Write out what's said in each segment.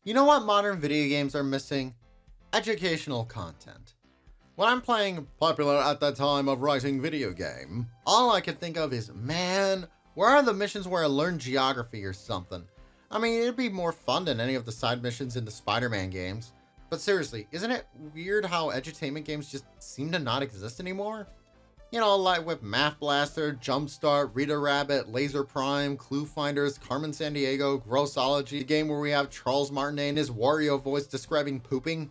You know what modern video games are missing? Educational content. When I'm playing popular at the time of writing video game, all I can think of is, man, where are the missions where I learn geography or something? I mean, it'd be more fun than any of the side missions in the Spider-Man games. But seriously, isn't it weird how edutainment games just seem to not exist anymore? You know, like with Math Blaster, Jumpstart, Rita Rabbit, Laser Prime, Clue Finders, Carmen San Diego, Grossology, the game where we have Charles Martinet in his Wario voice describing pooping.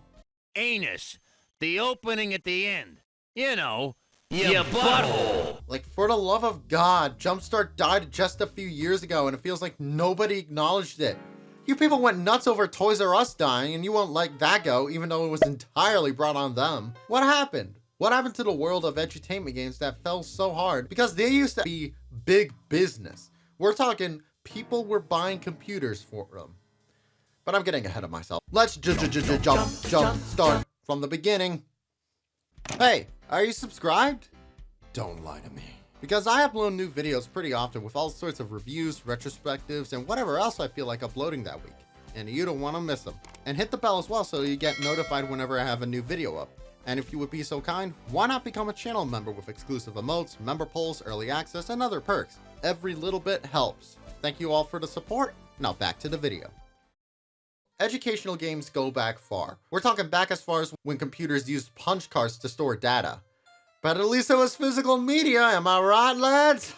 Anus. The opening at the end. You know, your butthole. Like, for the love of God, Jumpstart died just a few years ago and it feels like nobody acknowledged it. You people went nuts over Toys R Us dying and you won't let that go even though it was entirely brought on them. What happened? What happened to the world of edutainment games that fell so hard? Because they used to be big business. We're talking people were buying computers for them. But I'm getting ahead of myself. Let's jump start from the beginning. Hey, are you subscribed? Don't lie to me. Because I upload new videos pretty often with all sorts of reviews, retrospectives, and whatever else I feel like uploading that week. And you don't want to miss them. And hit the bell as well so you get notified whenever I have a new video up. And if you would be so kind, why not become a channel member with exclusive emotes, member polls, early access, and other perks? Every little bit helps. Thank you all for the support. Now back to the video. Educational games go back far. We're talking back as far as when computers used punch cards to store data. But at least it was physical media, am I right, lads?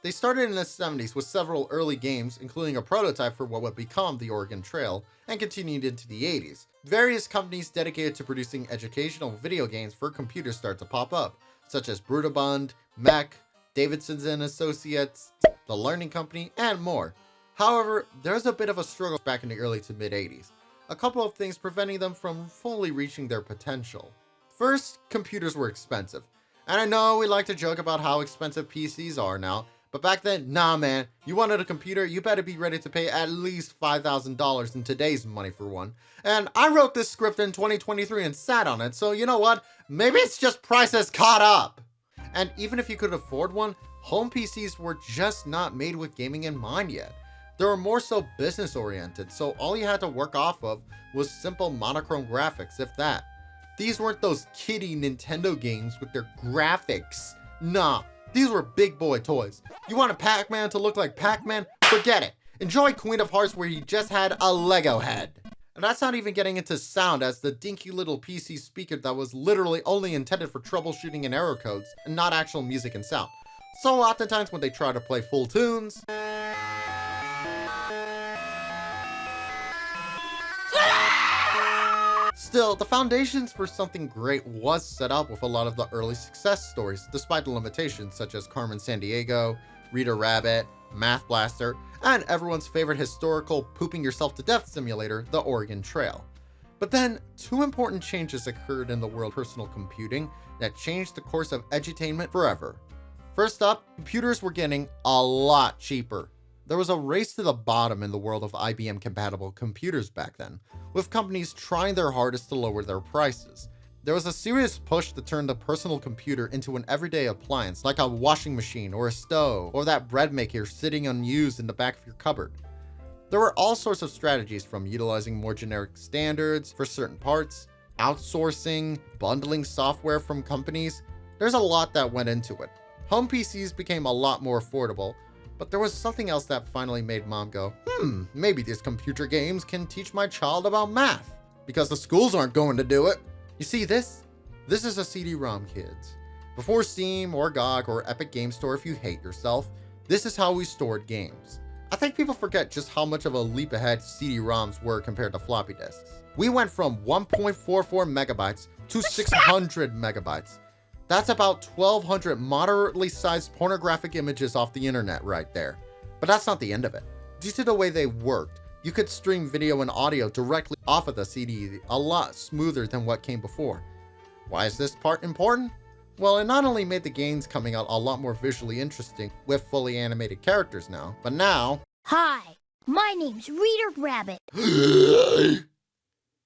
They started in the 70s with several early games, including a prototype for what would become the Oregon Trail, and continued into the 80s. Various companies dedicated to producing educational video games for computers start to pop up, such as Brutabund, Mech, Davidson's and Associates, The Learning Company, and more. However, there's a bit of a struggle back in the early to mid 80s. A couple of things preventing them from fully reaching their potential. First, computers were expensive. And I know we like to joke about how expensive PCs are now, but back then, nah man, you wanted a computer, you better be ready to pay at least $5,000 in today's money for one. And I wrote this script in 2023 and sat on it, so you know what? Maybe it's just prices caught up. And even if you could afford one, home PCs were just not made with gaming in mind yet. They were more so business oriented, so all you had to work off of was simple monochrome graphics, if that. These weren't those kiddie Nintendo games with their graphics. Nah, these were big boy toys. You want a Pac-Man to look like Pac-Man? Forget it. Enjoy Queen of Hearts where he just had a Lego head. And that's not even getting into sound, as the dinky little PC speaker that was literally only intended for troubleshooting and error codes and not actual music and sound. So oftentimes when they try to play full tunes, still, the foundations for something great was set up with a lot of the early success stories, despite the limitations such as Carmen San Diego, Rita Rabbit, Math Blaster, and everyone's favorite historical pooping yourself to death simulator, the Oregon Trail. But then, two important changes occurred in the world of personal computing that changed the course of edutainment forever. First up, computers were getting a lot cheaper. There was a race to the bottom in the world of IBM-compatible computers back then, with companies trying their hardest to lower their prices. There was a serious push to turn the personal computer into an everyday appliance like a washing machine or a stove or that bread maker sitting unused in the back of your cupboard. There were all sorts of strategies, from utilizing more generic standards for certain parts, outsourcing, bundling software from companies. There's a lot that went into it. Home PCs became a lot more affordable, but there was something else that finally made mom go, maybe these computer games can teach my child about math, because the schools aren't going to do it. You see this? This is a CD-ROM, kids. Before Steam or GOG or Epic Game Store if you hate yourself, this is how we stored games. I think people forget just how much of a leap ahead CD-ROMs were compared to floppy disks. We went from 1.44 megabytes to 600 megabytes. That's about 1,200 moderately sized pornographic images off the internet right there. But that's not the end of it. Due to the way they worked, you could stream video and audio directly off of the CD a lot smoother than what came before. Why is this part important? Well, it not only made the games coming out a lot more visually interesting with fully animated characters now, but now... Hi, my name's Rita Rabbit.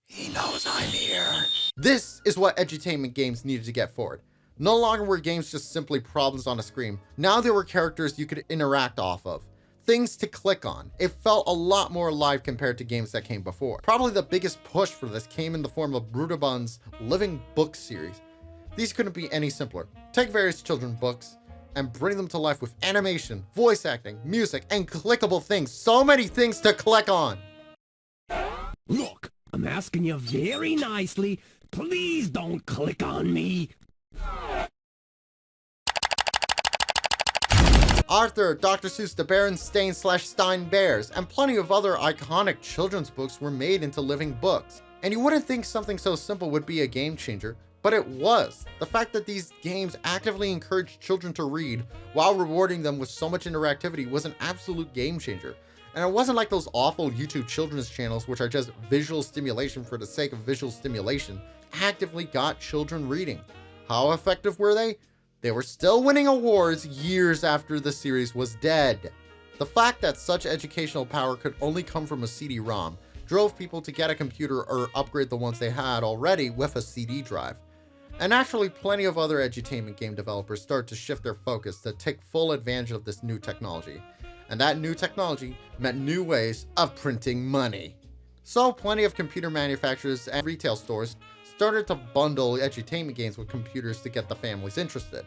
He knows I'm here. This is what edutainment games needed to get forward. No longer were games just simply problems on a screen. Now there were characters you could interact off of. things to click on. It felt a lot more alive compared to games that came before. Probably the biggest push for this came in the form of Broderbund's Living Book series. These couldn't be any simpler. Take various children's books and bring them to life with animation, voice acting, music, and clickable things. So many things to click on. Look, I'm asking you very nicely. Please don't click on me. Arthur, Dr. Seuss, the Berenstain/Stein Bears, and plenty of other iconic children's books were made into living books. And you wouldn't think something so simple would be a game changer, but it was. The fact that these games actively encouraged children to read while rewarding them with so much interactivity was an absolute game changer. And it wasn't like those awful YouTube children's channels, which are just visual stimulation for the sake of visual stimulation, actively got children reading. How effective were they? They were still winning awards years after the series was dead. The fact that such educational power could only come from a CD-ROM drove people to get a computer or upgrade the ones they had already with a CD drive. And naturally, plenty of other edutainment game developers started to shift their focus to take full advantage of this new technology. And that new technology meant new ways of printing money. So plenty of computer manufacturers and retail stores started to bundle edutainment games with computers to get the families interested.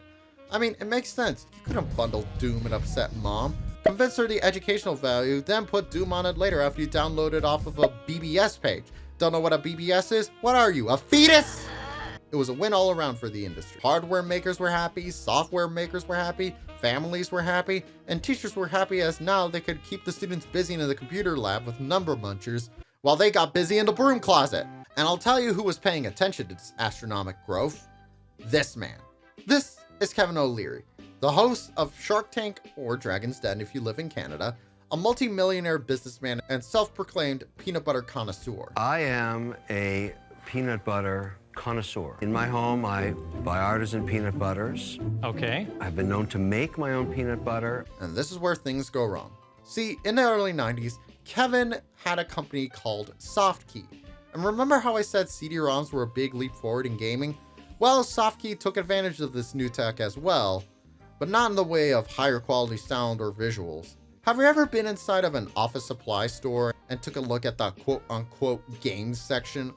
I mean, it makes sense. You couldn't bundle Doom and upset mom. Convince her the educational value, then put Doom on it later after you download it off of a BBS page. Don't know what a BBS is? What are you, a fetus? It was a win all around for the industry. Hardware makers were happy, software makers were happy, families were happy, and teachers were happy as now they could keep the students busy in the computer lab with number munchers while they got busy in the broom closet. And I'll tell you who was paying attention to this astronomical growth. This man. This is Kevin O'Leary, the host of Shark Tank, or Dragon's Den if you live in Canada, a multi-millionaire businessman and self-proclaimed peanut butter connoisseur. I am a peanut butter connoisseur. In my home, I buy artisan peanut butters. Okay. I've been known to make my own peanut butter. And this is where things go wrong. See, in the early 90s, Kevin had a company called Softkey. And remember how I said CD-ROMs were a big leap forward in gaming? Well, Softkey took advantage of this new tech as well, but not in the way of higher quality sound or visuals. Have you ever been inside of an office supply store and took a look at the quote-unquote games section,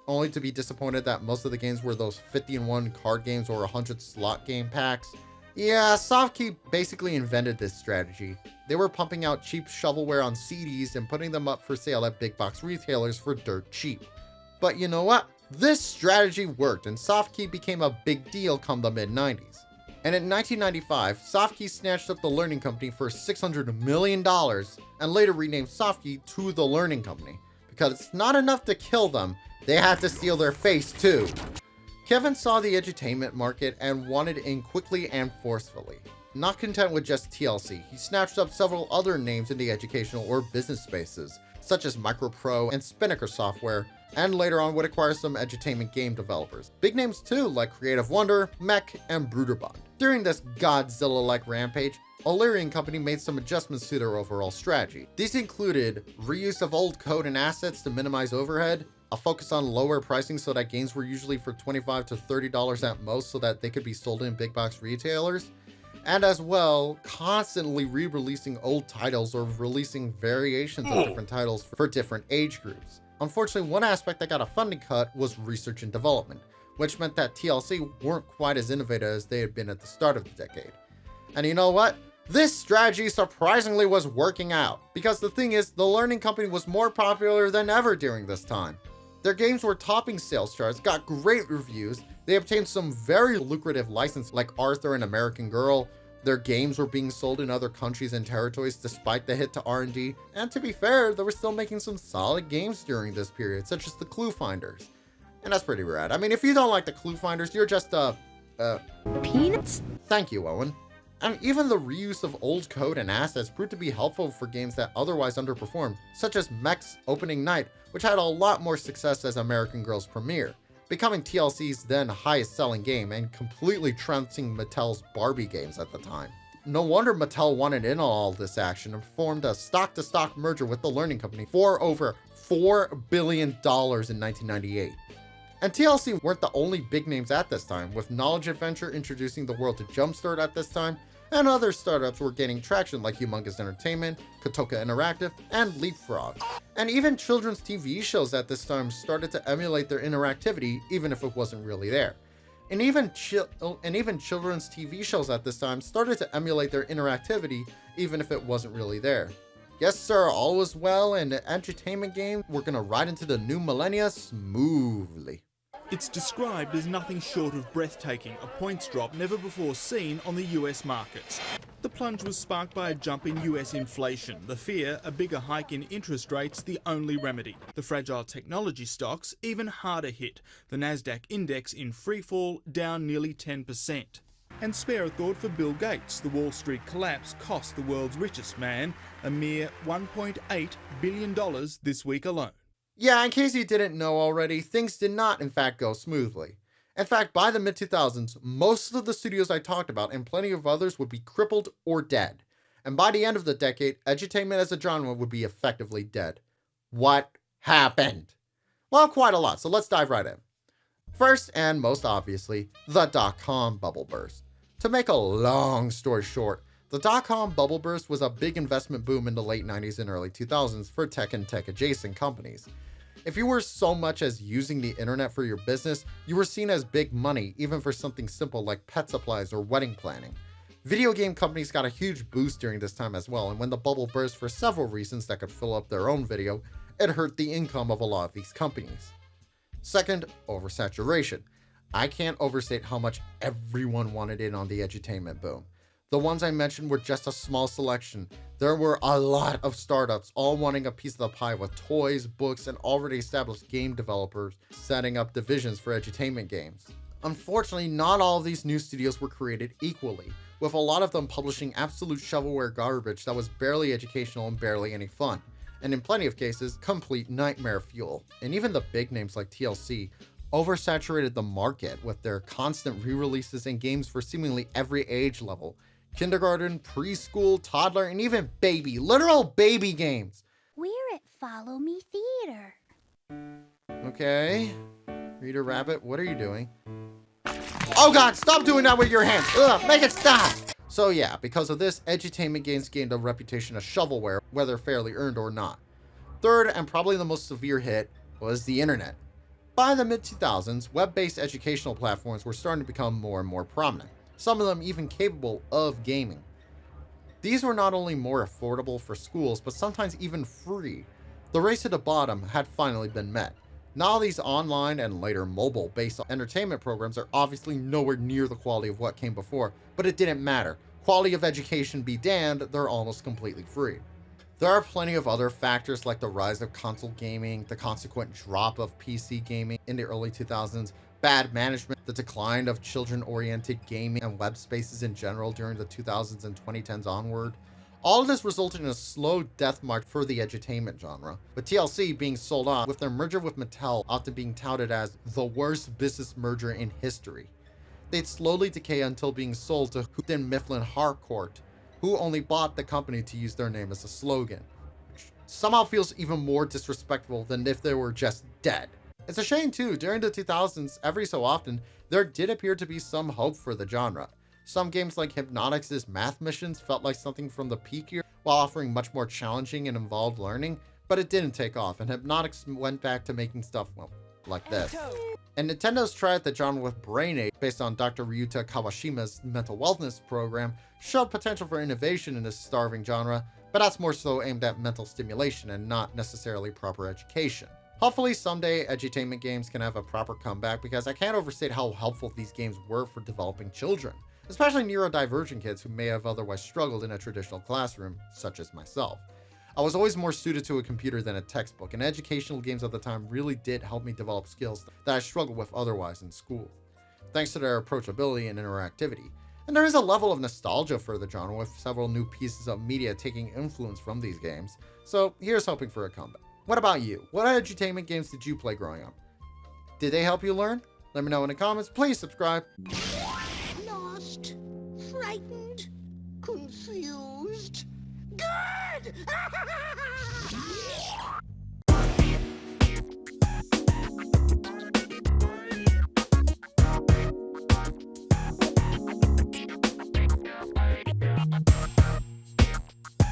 only to be disappointed that most of the games were those 50-in-1 card games or 100 slot game packs? Yeah, Softkey basically invented this strategy. They were pumping out cheap shovelware on CDs and putting them up for sale at big box retailers for dirt cheap. But you know what? This strategy worked, and Softkey became a big deal come the mid-90s. And in 1995, Softkey snatched up the Learning Company for $600 million and later renamed Softkey to the Learning Company. Because it's not enough to kill them, they had to steal their face too. Kevin saw the edutainment market and wanted in quickly and forcefully. Not content with just TLC, he snatched up several other names in the educational or business spaces, such as MicroPro and Spinnaker Software, and later on would acquire some edutainment game developers. Big names too, like Creative Wonder, Mech, and Broderbund. During this Godzilla-like rampage, O'Leary and company made some adjustments to their overall strategy. These included reuse of old code and assets to minimize overhead, a focus on lower pricing so that games were usually for $25 to $30 at most so that they could be sold in big box retailers, and as well, constantly re-releasing old titles or releasing variations of different titles for different age groups. Unfortunately, one aspect that got a funding cut was research and development, which meant that TLC weren't quite as innovative as they had been at the start of the decade. And you know what? This strategy surprisingly was working out, because the thing is, the Learning Company was more popular than ever during this time. Their games were topping sales charts, got great reviews, they obtained some very lucrative licenses like Arthur and American Girl, their games were being sold in other countries and territories despite the hit to R&D, and to be fair, they were still making some solid games during this period, such as the Clue Finders. And that's pretty rad. I mean, if you don't like the Clue Finders, you're just Peanuts? Thank you, Owen. And even the reuse of old code and assets proved to be helpful for games that otherwise underperformed, such as Mech's Opening Night, which had a lot more success as American Girl's premiere, becoming TLC's then highest selling game and completely trouncing Mattel's Barbie games at the time. No wonder Mattel wanted in on all this action and formed a stock-to-stock merger with the Learning Company for over $4 billion in 1998. And TLC weren't the only big names at this time, with Knowledge Adventure introducing the world to Jumpstart at this time, and other startups were gaining traction like Humongous Entertainment, Kotoka Interactive, and Leapfrog. And even children's TV shows at this time started to emulate their interactivity even if it wasn't really there. And even children's TV shows at this time started to emulate their interactivity even if it wasn't really there. Yes sir, all was well, and the entertainment game, we're gonna ride into the new millennia smoothly. It's described as nothing short of breathtaking, a points drop never before seen on the US markets. The plunge was sparked by a jump in US inflation, the fear a bigger hike in interest rates the only remedy. The fragile technology stocks even harder hit, the Nasdaq index in freefall down nearly 10%. And spare a thought for Bill Gates. The Wall Street collapse cost the world's richest man a mere $1.8 billion this week alone. Yeah, in case you didn't know already, things did not in fact go smoothly. In fact, by the mid-2000s, most of the studios I talked about and plenty of others would be crippled or dead. And by the end of the decade, edutainment as a genre would be effectively dead. What happened? Well, quite a lot, so let's dive right in. First, and most obviously, the dot-com bubble burst. To make a long story short, the dot-com bubble burst was a big investment boom in the late 90s and early 2000s for tech and tech-adjacent companies. If you were so much as using the internet for your business, you were seen as big money, even for something simple like pet supplies or wedding planning. Video game companies got a huge boost during this time as well, and when the bubble burst for several reasons that could fill up their own video, it hurt the income of a lot of these companies. Second, oversaturation. I can't overstate how much everyone wanted in on the edutainment boom. The ones I mentioned were just a small selection. There were a lot of startups all wanting a piece of the pie with toys, books, and already established game developers setting up divisions for edutainment games. Unfortunately, not all of these new studios were created equally, with a lot of them publishing absolute shovelware garbage that was barely educational and barely any fun, and in plenty of cases, complete nightmare fuel. And even the big names like TLC oversaturated the market with their constant re-releases and games for seemingly every age level. Kindergarten, preschool, toddler, and even baby, literal baby games. We're at Follow Me Theater. Okay. Reader Rabbit, what are you doing? Oh god, stop doing that with your hands! Ugh, make it stop! So yeah, because of this, edutainment games gained a reputation as shovelware, whether fairly earned or not. Third, and probably the most severe hit, was the internet. By the mid-2000s, web-based educational platforms were starting to become more and more prominent, some of them even capable of gaming. These were not only more affordable for schools, but sometimes even free. The race to the bottom had finally been met. Now these online and later mobile-based entertainment programs are obviously nowhere near the quality of what came before, but it didn't matter. Quality of education be damned, they're almost completely free. There are plenty of other factors like the rise of console gaming, the consequent drop of PC gaming in the early 2000s, bad management, the decline of children-oriented gaming and web spaces in general during the 2000s and 2010s onward. All of this resulted in a slow death march for the edutainment genre, with TLC being sold off, with their merger with Mattel often being touted as the worst business merger in history. They'd slowly decay until being sold to Houghton Mifflin Harcourt, who only bought the company to use their name as a slogan, which somehow feels even more disrespectful than if they were just dead. It's a shame too, during the 2000s, every so often, there did appear to be some hope for the genre. Some games like Hypnotics' Math Missions felt like something from the peak year, while offering much more challenging and involved learning, but it didn't take off, and Hypnotics went back to making stuff, well, like this. And Nintendo's try at the genre with Brain Age, based on Dr. Ryuta Kawashima's mental wellness program, showed potential for innovation in this starving genre, but that's more so aimed at mental stimulation and not necessarily proper education. Hopefully someday edutainment games can have a proper comeback, because I can't overstate how helpful these games were for developing children, especially neurodivergent kids who may have otherwise struggled in a traditional classroom, such as myself. I was always more suited to a computer than a textbook, and educational games at the time really did help me develop skills that I struggled with otherwise in school, thanks to their approachability and interactivity. And there is a level of nostalgia for the genre, with several new pieces of media taking influence from these games, so here's hoping for a comeback. What about you? What edutainment games did you play growing up? Did they help you learn? Let me know in the comments. Please subscribe. Lost, frightened, confused. Good!